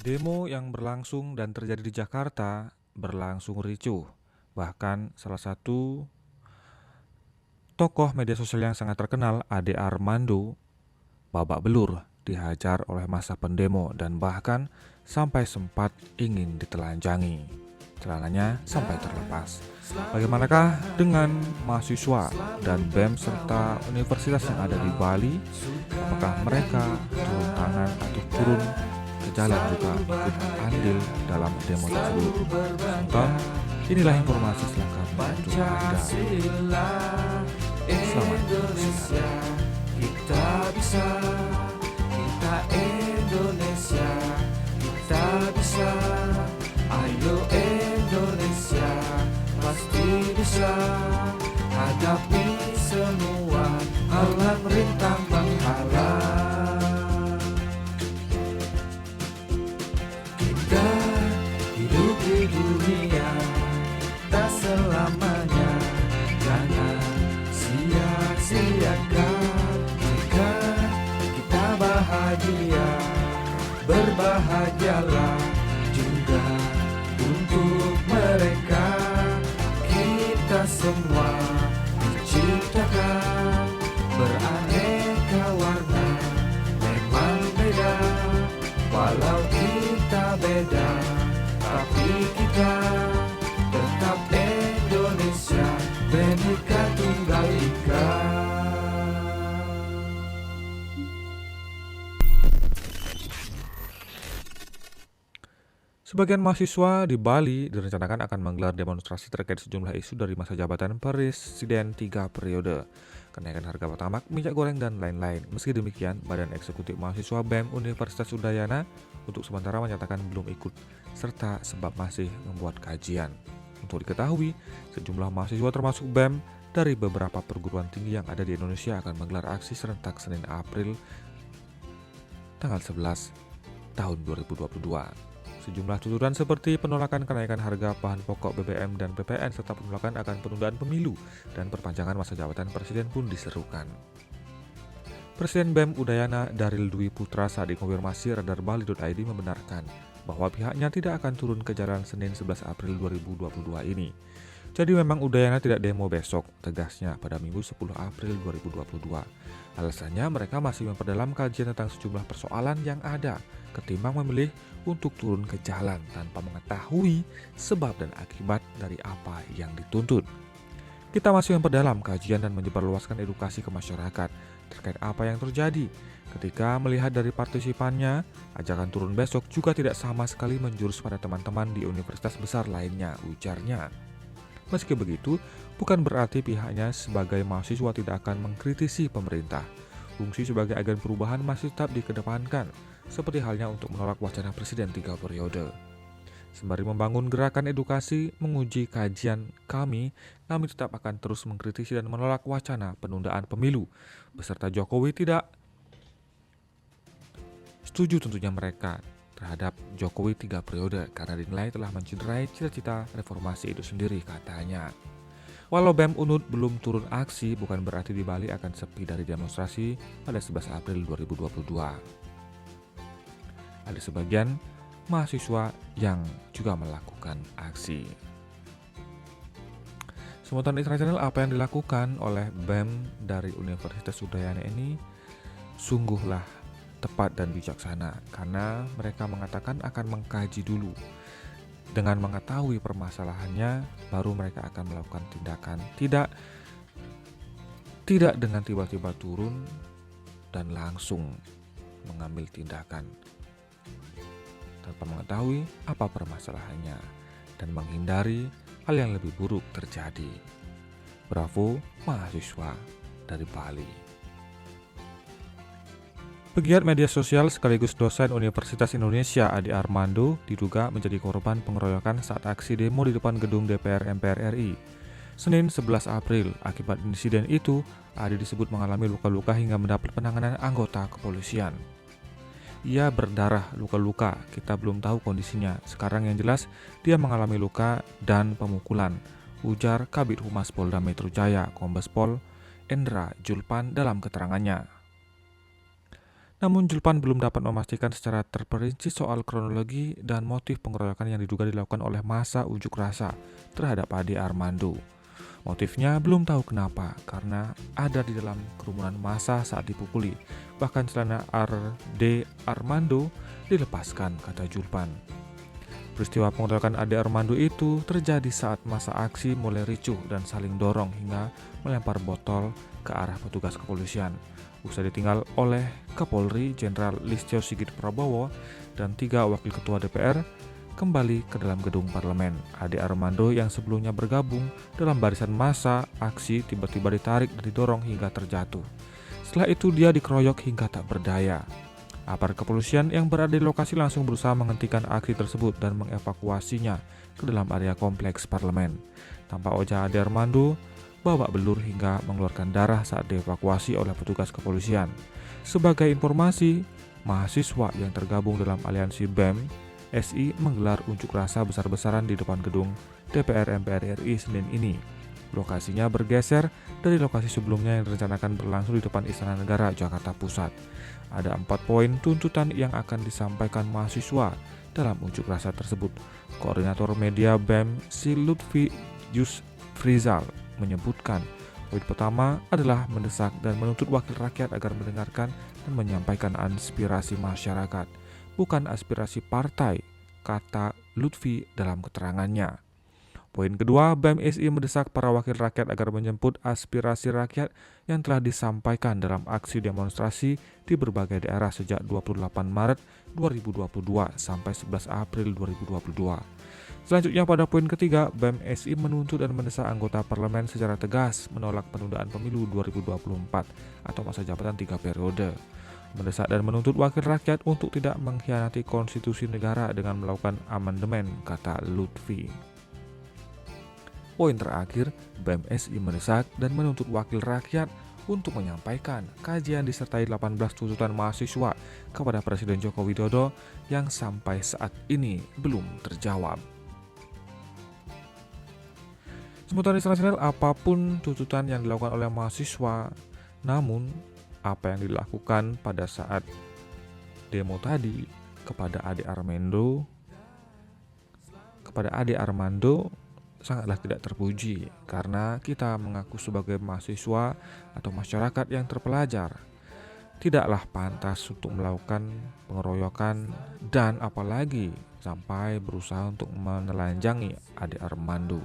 Demo yang berlangsung dan terjadi di Jakarta berlangsung ricuh. Bahkan salah satu tokoh media sosial yang sangat terkenal, Ade Armando, babak belur dihajar oleh massa pendemo dan bahkan sampai sempat ingin ditelanjangi. Celananya sampai terlepas. Bagaimanakah dengan mahasiswa dan BEM serta universitas yang ada di Bali? Apakah mereka turun tangan atau turun ke jalan juga ikut andil dalam demo tersebut? Tonton, inilah informasi selengkapnya untuk Anda. Selamat menyaksikan. Kita bisa, kita Indonesia, kita bisa. Ayo Indonesia, pasti bisa. Hadapi semua halang rintang penghalang. Kita hidup di dunia, tak selamanya. Jangan sia-siakan jika kita bahagia. Berbahagialah juga untuk mereka. Kita semua diciptakan beraneka warna, memang beda. Walau kita beda, tapi kita tetap Indonesia, Bhinneka Tunggal Ika. Sebagian mahasiswa di Bali direncanakan akan menggelar demonstrasi terkait sejumlah isu dari masa jabatan Presiden 3 periode, kenaikan harga pertamax, minyak goreng, dan lain-lain. Meski demikian, Badan Eksekutif Mahasiswa BEM Universitas Udayana untuk sementara menyatakan belum ikut serta sebab masih membuat kajian. Untuk diketahui, sejumlah mahasiswa termasuk BEM dari beberapa perguruan tinggi yang ada di Indonesia akan menggelar aksi serentak Senin April tanggal 11 tahun 2022. Sejumlah tuntutan seperti penolakan kenaikan harga bahan pokok BBM dan PPN serta penolakan akan penundaan pemilu dan perpanjangan masa jabatan presiden pun diserukan. Presiden BEM Udayana Daril Dwi Putra saat dikonfirmasi radar Bali.id membenarkan bahwa pihaknya tidak akan turun ke jalan Senin 11 April 2022 ini. Jadi memang Udayana tidak demo besok, tegasnya pada Minggu 10 April 2022. Alasannya mereka masih memperdalam kajian tentang sejumlah persoalan yang ada, ketimbang memilih untuk turun ke jalan tanpa mengetahui sebab dan akibat dari apa yang dituntut. Kita masih memperdalam kajian dan menyebarluaskan edukasi ke masyarakat terkait apa yang terjadi. Ketika melihat dari partisipannya, ajakan turun besok juga tidak sama sekali menjurus pada teman-teman di universitas besar lainnya, ujarnya. Meski begitu, bukan berarti pihaknya sebagai mahasiswa tidak akan mengkritisi pemerintah. Fungsi sebagai agen perubahan masih tetap dikedepankan, seperti halnya untuk menolak wacana presiden 3 periode. Sembari membangun gerakan edukasi, menguji kajian kami tetap akan terus mengkritisi dan menolak wacana penundaan pemilu. Beserta Jokowi tidak setuju tentunya mereka terhadap Jokowi 3 periode karena dinilai telah mencederai cita-cita reformasi itu sendiri, katanya. Walau BEM Unud belum turun aksi, bukan berarti di Bali akan sepi dari demonstrasi pada 11 April 2022. Ada sebagian mahasiswa yang juga melakukan aksi. Sementara internasional, apa yang dilakukan oleh BEM dari Universitas Udayana ini sungguhlah tepat dan bijaksana, karena mereka mengatakan akan mengkaji dulu. Dengan mengetahui permasalahannya, baru mereka akan melakukan tindakan. Tidak dengan tiba-tiba turun dan langsung mengambil tindakan tanpa mengetahui apa permasalahannya dan menghindari hal yang lebih buruk terjadi. Bravo mahasiswa dari Bali. Pegiat media sosial sekaligus dosen Universitas Indonesia Ade Armando diduga menjadi korban pengeroyokan saat aksi demo di depan gedung DPR MPR RI. Senin 11 April, akibat insiden itu, Ade disebut mengalami luka-luka hingga mendapat penanganan anggota kepolisian. Ia berdarah luka-luka, kita belum tahu kondisinya. Sekarang yang jelas, dia mengalami luka dan pemukulan, ujar Kabid Humas Polda Metro Jaya, Kombes Pol Endra Julpan dalam keterangannya. Namun Julpan belum dapat memastikan secara terperinci soal kronologi dan motif pengeroyokan yang diduga dilakukan oleh massa unjuk rasa terhadap Ade Armando. Motifnya belum tahu kenapa, karena ada di dalam kerumunan massa saat dipukuli. Bahkan celana Ade Armando dilepaskan, kata Julpan. Peristiwa pengeroyokan Ade Armando itu terjadi saat masa aksi mulai ricuh dan saling dorong hingga melempar botol ke arah petugas kepolisian. Usai ditinggal oleh Kapolri Jenderal Listio Sigit Prabowo dan 3 wakil ketua DPR kembali ke dalam gedung parlemen. Ade Armando yang sebelumnya bergabung dalam barisan massa aksi tiba-tiba ditarik dan didorong hingga terjatuh. Setelah itu dia dikeroyok hingga tak berdaya. Aparat kepolisian yang berada di lokasi langsung berusaha menghentikan aksi tersebut dan mengevakuasinya ke dalam area kompleks parlemen. Tampak wajah Ade Armando babak belur hingga mengeluarkan darah saat dievakuasi oleh petugas kepolisian. Sebagai informasi, mahasiswa yang tergabung dalam aliansi BEM SI menggelar unjuk rasa besar-besaran di depan gedung DPR MPR RI Senin ini. Lokasinya bergeser dari lokasi sebelumnya yang direncanakan berlangsung di depan Istana Negara, Jakarta Pusat. Ada 4 poin tuntutan yang akan disampaikan mahasiswa dalam unjuk rasa tersebut. Koordinator media BEM Si Lutfi Yusfrizal menyebutkan poin pertama adalah mendesak dan menuntut wakil rakyat agar mendengarkan dan menyampaikan aspirasi masyarakat, bukan aspirasi partai, kata Lutfi dalam keterangannya. Poin kedua, BEM SI mendesak para wakil rakyat agar menjemput aspirasi rakyat yang telah disampaikan dalam aksi demonstrasi di berbagai daerah sejak 28 Maret 2022 sampai 11 April 2022. Selanjutnya pada poin ketiga, BEM SI menuntut dan mendesak anggota parlemen secara tegas menolak penundaan pemilu 2024 atau masa jabatan 3 periode. Mendesak dan menuntut wakil rakyat untuk tidak mengkhianati konstitusi negara dengan melakukan amandemen, kata Lutfi. Poin terakhir, BEM SI mendesak dan menuntut wakil rakyat untuk menyampaikan kajian disertai 18 tuntutan mahasiswa kepada Presiden Joko Widodo yang sampai saat ini belum terjawab. Sementara internasional, apapun tuntutan yang dilakukan oleh mahasiswa, namun apa yang dilakukan pada saat demo tadi kepada Ade Armando sangatlah tidak terpuji, karena kita mengaku sebagai mahasiswa atau masyarakat yang terpelajar tidaklah pantas untuk melakukan pengeroyokan dan apalagi sampai berusaha untuk menelanjangi Ade Armando.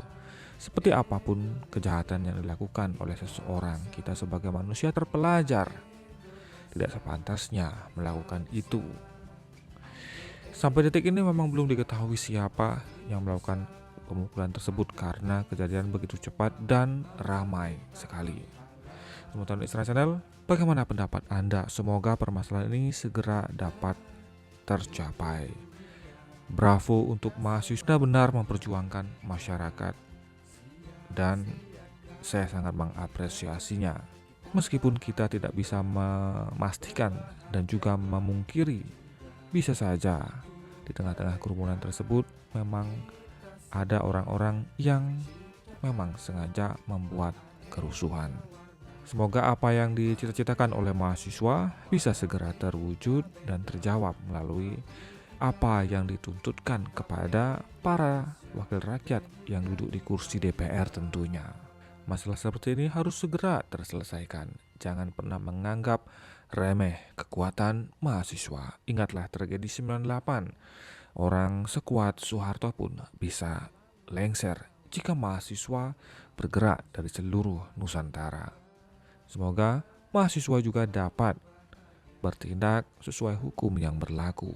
Seperti apapun kejahatan yang dilakukan oleh seseorang, kita sebagai manusia terpelajar tidak sepantasnya melakukan itu. Sampai detik ini memang belum diketahui siapa yang melakukan pemukulan tersebut karena kejadian begitu cepat dan ramai sekali. Sementara internasional, bagaimana pendapat Anda? Semoga permasalahan ini segera dapat tercapai. Bravo untuk mahasiswa benar memperjuangkan masyarakat dan saya sangat mengapresiasinya. Meskipun kita tidak bisa memastikan dan juga memungkiri, bisa saja di tengah-tengah kerumunan tersebut memang ada orang-orang yang memang sengaja membuat kerusuhan. Semoga apa yang dicita-citakan oleh mahasiswa bisa segera terwujud dan terjawab melalui apa yang dituntutkan kepada para wakil rakyat yang duduk di kursi DPR tentunya. Masalah seperti ini harus segera terselesaikan. Jangan pernah menganggap remeh kekuatan mahasiswa. Ingatlah tragedi 98. Orang sekuat Soeharto pun bisa lengser jika mahasiswa bergerak dari seluruh Nusantara. Semoga mahasiswa juga dapat bertindak sesuai hukum yang berlaku.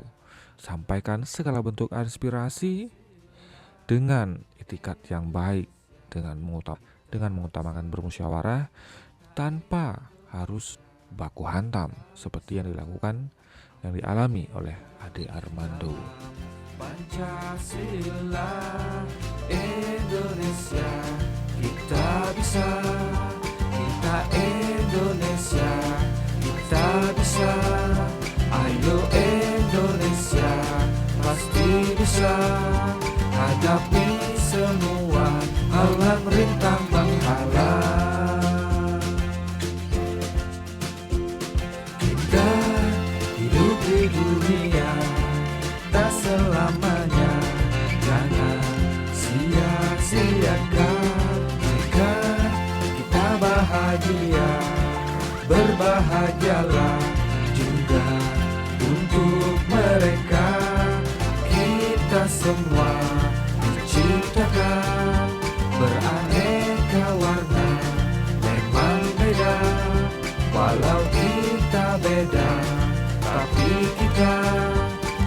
Sampaikan segala bentuk aspirasi dengan etikat yang baik, dengan mengutamakan bermusyawarah tanpa harus baku hantam seperti yang dialami oleh Ade Armando. Pancasila Indonesia, kita bisa, kita Indonesia, kita bisa. Ayo Indonesia, pasti bisa hadapi semua halang rintang menghalang. Kita dunia tak selamanya. Jangan sia-siakan jika kita bahagia. Berbahagialah juga untuk mereka. Kita semua diciptakan beraneka warna, memang beda. Walau kita beda, tapi kita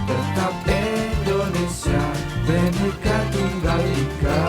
tetap Indonesia, Bhinneka Tunggal Ika.